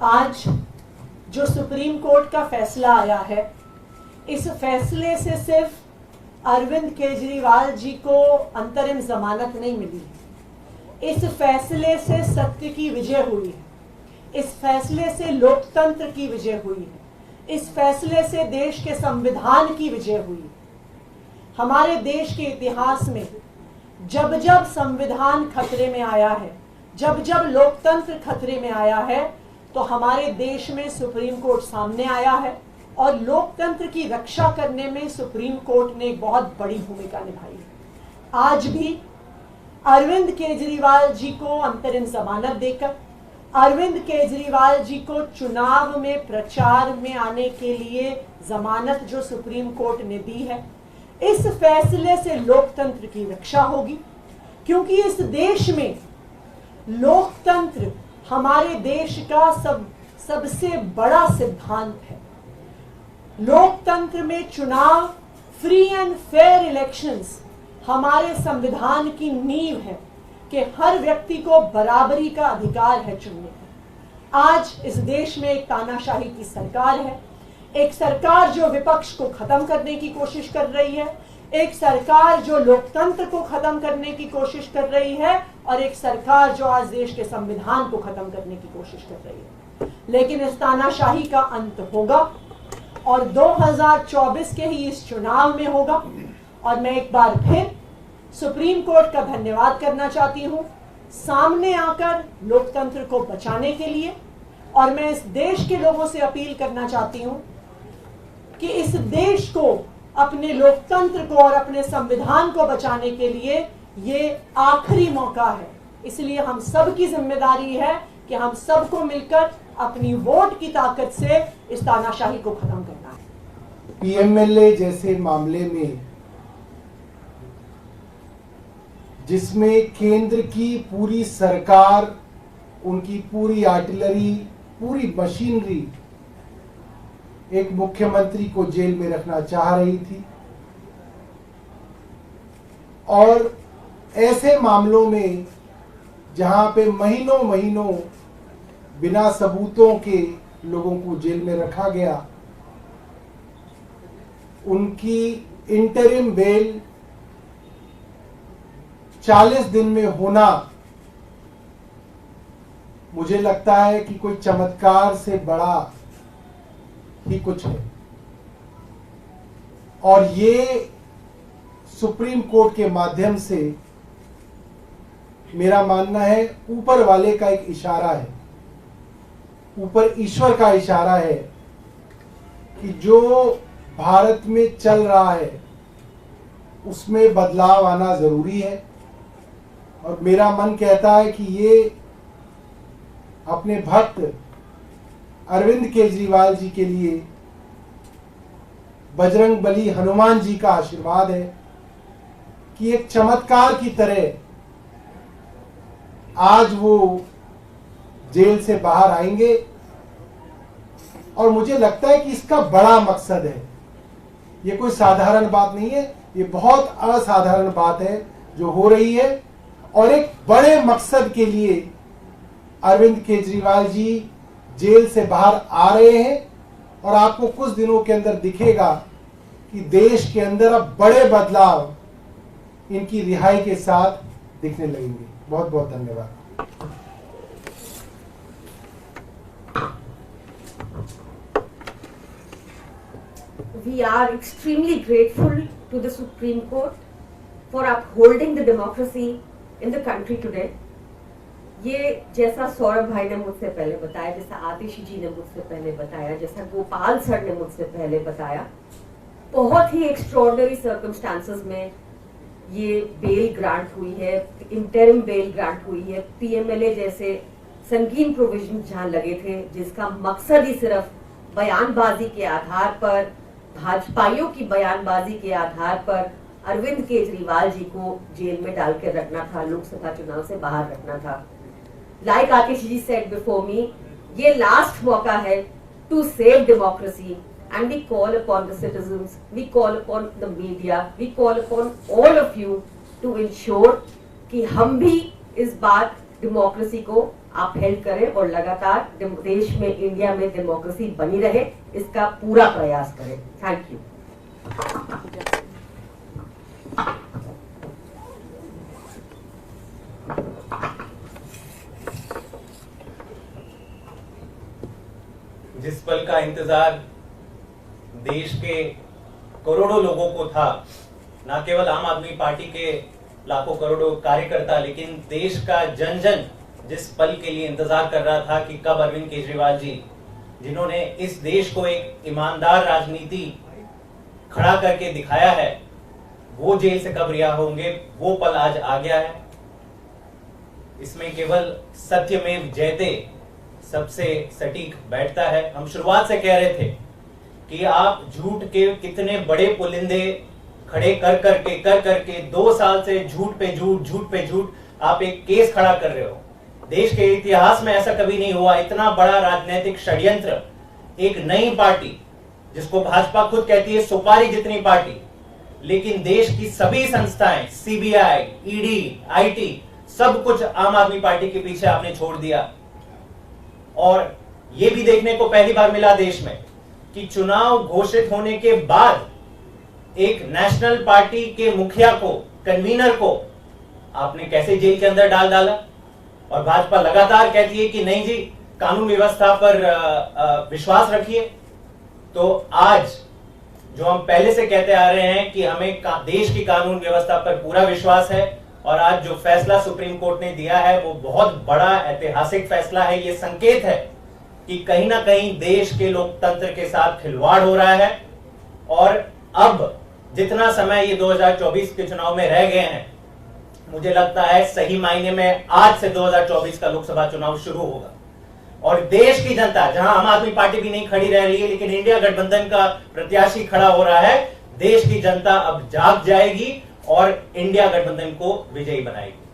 आज जो supreme court का फैसला आया है, इस फैसले से सिर्फ अरविंद केजरीवाल जी को अंतरिम जमानत नहीं मिली, इस फैसले से सत्य की विजय हुई है, इस फैसले से लोकतंत्र की विजय हुई है, इस फैसले से देश के संविधान की विजय हुई है। हमारे देश के इतिहास में जब जब संविधान खतरे में आया है, जब जब लोकतंत्र खतरे में आया है, तो हमारे देश में सुप्रीम कोर्ट सामने आया है और लोकतंत्र की रक्षा करने में सुप्रीम कोर्ट ने एक बहुत बड़ी भूमिका निभाई है। आज भी अरविंद केजरीवाल जी को अंतरिम जमानत देकर, अरविंद केजरीवाल जी को चुनाव में प्रचार में आने के लिए जमानत जो सुप्रीम कोर्ट ने दी है, इस फैसले से लोकतंत्र की रक्षा होगी, क्योंकि इस देश में लोकतंत्र हमारे देश का सबसे बड़ा सिद्धांत है। लोकतंत्र में चुनाव, फ्री एंड फेयर इलेक्शंस हमारे संविधान की नींव है कि हर व्यक्ति को बराबरी का अधिकार है चुनने का। आज इस देश में एक तानाशाही की सरकार है, एक सरकार जो विपक्ष को खत्म करने की कोशिश कर रही है, एक सरकार जो लोकतंत्र को खत्म करने की कोशिश कर रही है, और एक सरकार जो आज देश के संविधान को खत्म करने की कोशिश कर रही है। लेकिन इस तानाशाही का अंत होगा और 2024 के ही इस चुनाव में होगा। और मैं एक बार फिर सुप्रीम कोर्ट का धन्यवाद करना चाहती हूं सामने आकर लोकतंत्र को बचाने के लिए, और मैं इस देश के लोगों से अपील करना चाहती हूं कि इस देश को, अपने लोकतंत्र को और अपने संविधान को बचाने के लिए ये आखिरी मौका है। इसलिए हम सब की जिम्मेदारी है कि हम सबको मिलकर अपनी वोट की ताकत से इस तानाशाही को खत्म करना है। पीएमएलए जैसे मामले में जिसमें केंद्र की पूरी सरकार, उनकी पूरी आर्टिलरी, पूरी मशीनरी एक मुख्यमंत्री को जेल में रखना चाह रही थी, और ऐसे मामलों में जहां पे महीनों महीनों बिना सबूतों के लोगों को जेल में रखा गया, उनकी इंटरिम बेल 40 दिन में होना, मुझे लगता है कि कोई चमत्कार से बड़ा ही कुछ है। और ये सुप्रीम कोर्ट के माध्यम से मेरा मानना है ऊपर वाले का एक इशारा है, ऊपर ईश्वर का इशारा है कि जो भारत में चल रहा है उसमें बदलाव आना जरूरी है। और मेरा मन कहता है कि ये अपने भक्त अरविंद केजरीवाल जी के लिए बजरंग बली हनुमान जी का आशीर्वाद है कि एक चमत्कार की तरह आज वो जेल से बाहर आएंगे। और मुझे लगता है कि इसका बड़ा मकसद है, ये कोई साधारण बात नहीं है, ये बहुत असाधारण बात है जो हो रही है। और एक बड़े मकसद के लिए अरविंद केजरीवाल जी जेल से बाहर आ रहे हैं, और आपको कुछ दिनों के अंदर दिखेगा कि देश के अंदर अब बड़े बदलाव इनकी रिहाई के साथ दिखने लगेंगे। बहुत बहुत धन्यवाद। We are extremely grateful to the Supreme Court for upholding the democracy in the country today. ये जैसा सौरभ भाई ने मुझसे पहले बताया, जैसा आतिशी जी ने मुझसे पहले बताया, जैसा गोपाल सर ने मुझसे पहले बताया, बहुत ही एक्स्ट्रॉर्डनरी सर्कमस्टांसेस में ये बेल ग्रांट हुई है, इंटरिम बेल ग्रांट हुई है। पीएमएलए जैसे संगीन प्रोविजन जहां लगे थे, जिसका मकसद ही सिर्फ बयानबाजी के आधार पर, भाजपाइयों की बयानबाजी के आधार पर अरविंद केजरीवाल जी को जेल में डाल कर रखना था, लोकसभा चुनाव से बाहर रखना था। Like Atish ji said before me, ये लास्ट मौका है to save democracy, and we call upon the citizens, we call upon the media, we call upon all of you to ensure कि हम भी इस बार डेमोक्रेसी को आप हेल्प करें और लगातार देश में, इंडिया में डेमोक्रेसी बनी रहे, इसका पूरा प्रयास करें। Thank you. जिस पल का इंतजार देश के करोड़ों लोगों को था, न केवल आम आदमी पार्टी के लाखों करोड़ों कार्यकर्ता, लेकिन देश का जन जन जिस पल के लिए इंतजार कर रहा था कि कब अरविंद केजरीवाल जी, जिन्होंने इस देश को एक ईमानदार राजनीति खड़ा करके दिखाया है, वो जेल से कब रिहा होंगे, वो पल आज आ गया है। इसमें केवल सत्यमेव जयते सबसे सटीक बैठता है। हम शुरुआत से कह रहे थे कि आप झूठ के कितने बड़े पुलिंदे खड़े कर करके 2 साल से झूठ पे झूठ आप एक केस खड़ा कर रहे हो। देश के इतिहास में ऐसा कभी नहीं हुआ, इतना बड़ा राजनीतिक षड्यंत्र। एक नई पार्टी जिसको भाजपा खुद कहती है सुपारी जितनी पार्टी, लेकिन देश की सभी संस्थाएं, सीबीआई, ईडी, आईटी, सब कुछ आम आदमी पार्टी के पीछे आपने छोड़ दिया। और यह भी देखने को पहली बार मिला देश में कि चुनाव घोषित होने के बाद एक नेशनल पार्टी के मुखिया को, कन्वीनर को आपने कैसे जेल के अंदर डाल डाला। और भाजपा लगातार कहती है कि नहीं जी, कानून व्यवस्था पर विश्वास रखिए। तो आज जो हम पहले से कहते आ रहे हैं कि हमें देश की कानून व्यवस्था पर पूरा विश्वास है, और आज जो फैसला सुप्रीम कोर्ट ने दिया है वो बहुत बड़ा ऐतिहासिक फैसला है। ये संकेत है कि कहीं ना कहीं देश के लोकतंत्र के साथ खिलवाड़ हो रहा है। और अब जितना समय ये 2024 के चुनाव में रह गए हैं, मुझे लगता है सही मायने में आज से 2024 का लोकसभा चुनाव शुरू होगा। और देश की जनता, जहां आम आदमी पार्टी भी नहीं खड़ी रह रही है, लेकिन इंडिया गठबंधन का प्रत्याशी खड़ा हो रहा है, देश की जनता अब जाग जाएगी और इंडिया गठबंधन को विजयी बनाएगी।